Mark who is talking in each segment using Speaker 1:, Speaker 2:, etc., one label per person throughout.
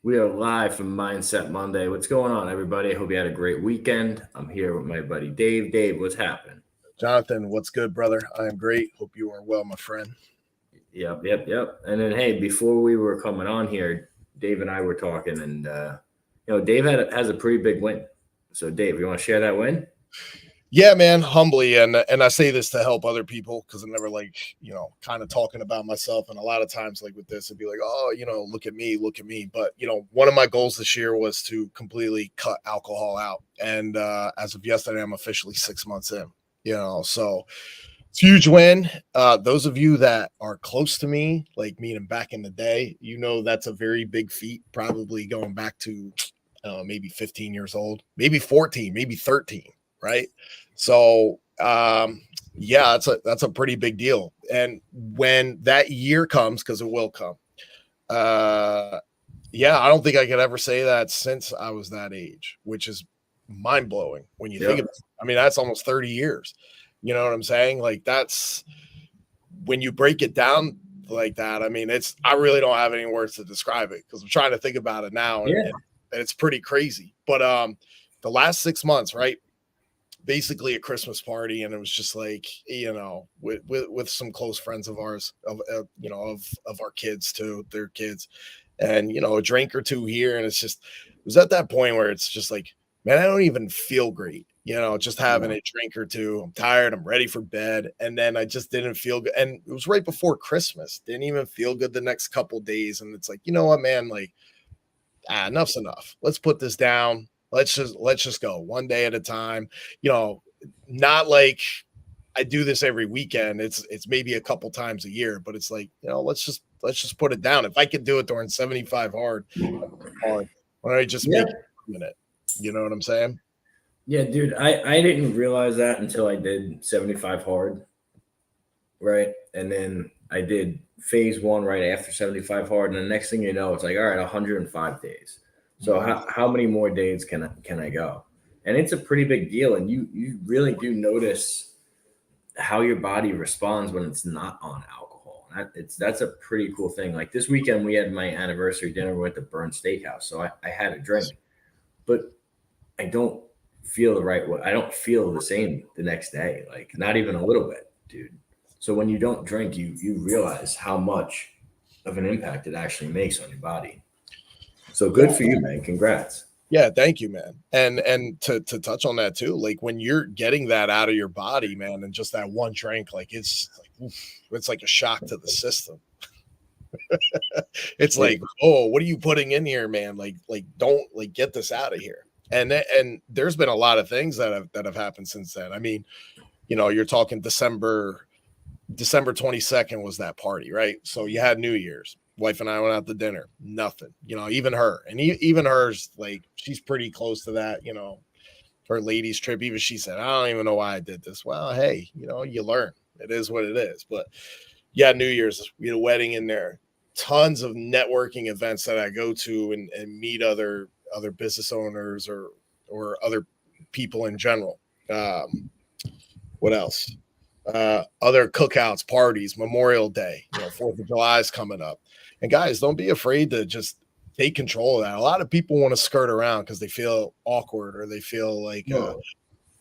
Speaker 1: We are live from Mindset Monday. What's going on, everybody? I hope you had a great weekend. I'm here with my buddy Dave. Dave, what's happening?
Speaker 2: Jonathan, what's good, brother? I am great. Hope you are well, my friend.
Speaker 1: Yep. And then, hey, before we were coming on here, Dave and I were talking, and Dave has a pretty big win. So, Dave, you want to share that win?
Speaker 2: Yeah, man, humbly, and I say this to help other people because I'm never like, kind of talking about myself. And a lot of times, like with this, it'd be like, oh, look at me, look at me. But one of my goals this year was to completely cut alcohol out. And as of yesterday, I'm officially 6 months in. So it's a huge win. Those of you that are close to me, like meeting back in the day, that's a very big feat. Probably going back to maybe 15 years old, maybe 14, maybe 13, right? So yeah, that's a pretty big deal. And when that year comes, because it will come, yeah, I don't think I could ever say that since I was that age, which is mind blowing when you think of it. I mean, that's almost 30 years. You know what I'm saying? Like that's when you break it down like that. I mean, I really don't have any words to describe it because I'm trying to think about it now, and it's pretty crazy. But the last 6 months, right? Basically a Christmas party, and it was just like with some close friends of ours, of our kids too, their kids, and a drink or two here, and it was at that point where it's just like, man, I don't even feel great, just having a drink or two. I'm tired, I'm ready for bed, and then I just didn't feel good, and it was right before Christmas. Didn't even feel good the next couple days, and it's like, you know what, man, like, enough's enough. Let's put this down. Let's just go one day at a time. Not like I do this every weekend. It's maybe a couple times a year, but it's like, let's just put it down. If I could do it during 75 hard, why don't I just make it a minute? You know what I'm saying?
Speaker 1: Yeah, dude, I didn't realize that until I did 75 hard, right? And then I did phase one right after 75 hard, and the next thing you know, it's like, all right, 105 days. So how many more days can I go? And it's a pretty big deal, and you really do notice how your body responds when it's not on alcohol. That's a pretty cool thing. Like this weekend, we had my anniversary dinner. We went to Burn Steakhouse, so I had a drink, but I don't feel the right way. I don't feel the same the next day, like not even a little bit, dude. So when you don't drink, you realize how much of an impact it actually makes on your body. So good for you, man. Congrats.
Speaker 2: Yeah, thank you, man. And to touch on that too, like when you're getting that out of your body, man, and just that one drink, like it's like a shock to the system. It's like, oh, what are you putting in here, man? Like don't like get this out of here. And there's been a lot of things that have happened since then. I mean, you're talking December 22nd was that party, right? So you had New Year's. Wife and I went out to dinner. Nothing, even her, and even hers, like she's pretty close to that, her ladies trip. Even she said, I don't even know why I did this. Well, hey, you learn. It is what it is. But yeah, New Year's, we had a wedding in there. Tons of networking events that I go to and meet other business owners or other people in general. What else? Other cookouts, parties, Memorial Day, 4th of July is coming up. And guys, don't be afraid to just take control of that. A lot of people want to skirt around because they feel awkward or they feel like the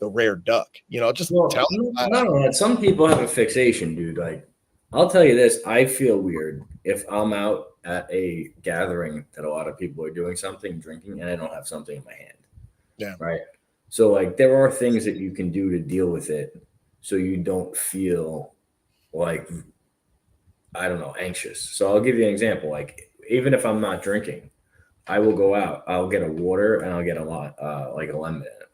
Speaker 2: rare duck. Just tell them.
Speaker 1: No, some people have a fixation, dude. Like, I'll tell you this: I feel weird if I'm out at a gathering that a lot of people are doing something, drinking, and I don't have something in my hand.
Speaker 2: Yeah.
Speaker 1: Right. So, like, there are things that you can do to deal with it, so you don't feel like, I don't know, anxious. So I'll give you an example. Like, even if I'm not drinking, I will go out. I'll get a water and I'll get a lot, like a lemon in it.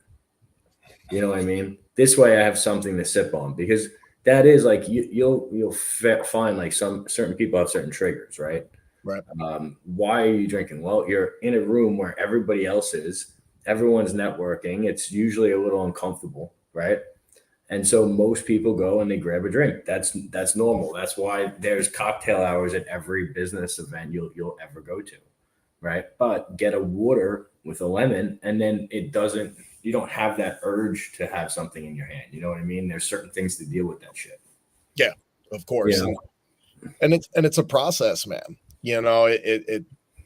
Speaker 1: You know what I mean? This way, I have something to sip on because that is like you'll find like some certain people have certain triggers, right?
Speaker 2: Right.
Speaker 1: Why are you drinking? Well, you're in a room where everybody else is. Everyone's networking. It's usually a little uncomfortable, right? And so most people go and they grab a drink. That's normal. That's why there's cocktail hours at every business event you'll ever go to, right? But get a water with a lemon, and then it doesn't. You don't have that urge to have something in your hand. You know what I mean? There's certain things to deal with that shit.
Speaker 2: Yeah, of course.
Speaker 1: Yeah.
Speaker 2: And it's a process, man.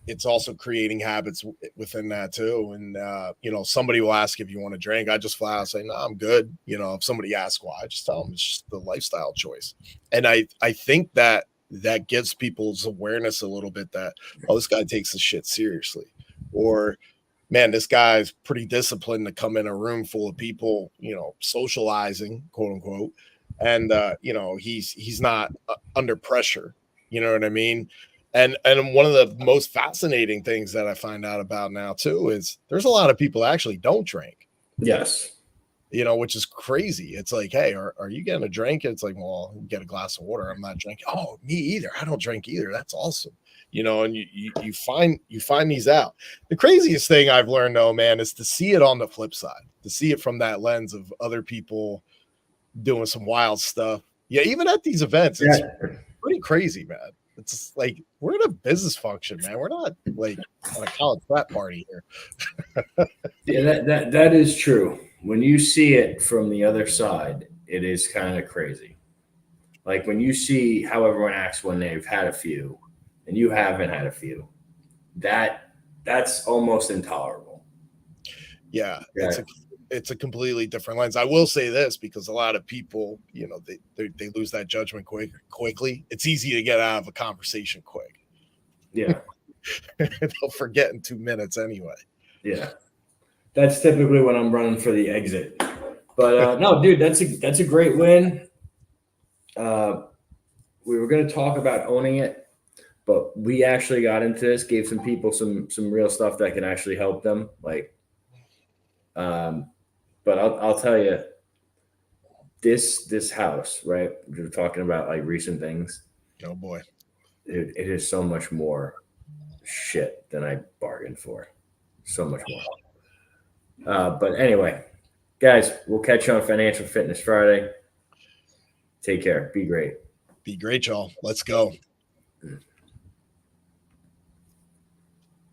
Speaker 2: it's also creating habits within that too. And you know, somebody will ask if you want to drink. I just flat out say, no, I'm good. You know, if somebody asks why, I just tell them it's just the lifestyle choice. And I think that gives people's awareness a little bit that, oh, this guy takes this shit seriously, or man, this guy's pretty disciplined to come in a room full of people, you know, socializing, quote unquote, and you know, he's not under pressure. You know what I mean? And one of the most fascinating things that I find out about now too is there's a lot of people that actually don't drink.
Speaker 1: Yes.
Speaker 2: You know, which is crazy. It's like, hey, are you getting a drink? It's like, well, get a glass of water. I'm not drinking. Oh, me either. I don't drink either. That's awesome. You know, and you find these out. The craziest thing I've learned though, man, is to see it on the flip side, to see it from that lens of other people doing some wild stuff. Yeah, even at these events, it's pretty crazy, man. It's like we're in a business function, man. We're not like on a college frat party here.
Speaker 1: Yeah, that is true. When you see it from the other side, it is kind of crazy. Like when you see how everyone acts when they've had a few and you haven't had a few, that's almost intolerable.
Speaker 2: Yeah. It's a completely different lens. I will say this because a lot of people, you know, they lose that judgment quickly. It's easy to get out of a conversation quick.
Speaker 1: Yeah.
Speaker 2: They'll forget in 2 minutes anyway.
Speaker 1: Yeah. That's typically when I'm running for the exit. But no, dude, that's a great win. We were going to talk about owning it, but we actually got into this, gave some people some real stuff that can actually help them. Like, but I'll tell you, this house, right? We were talking about like recent things.
Speaker 2: Oh boy,
Speaker 1: it is so much more shit than I bargained for. So much more. But anyway, guys, we'll catch you on Financial Fitness Friday. Take care. Be great.
Speaker 2: Be great, y'all. Let's go.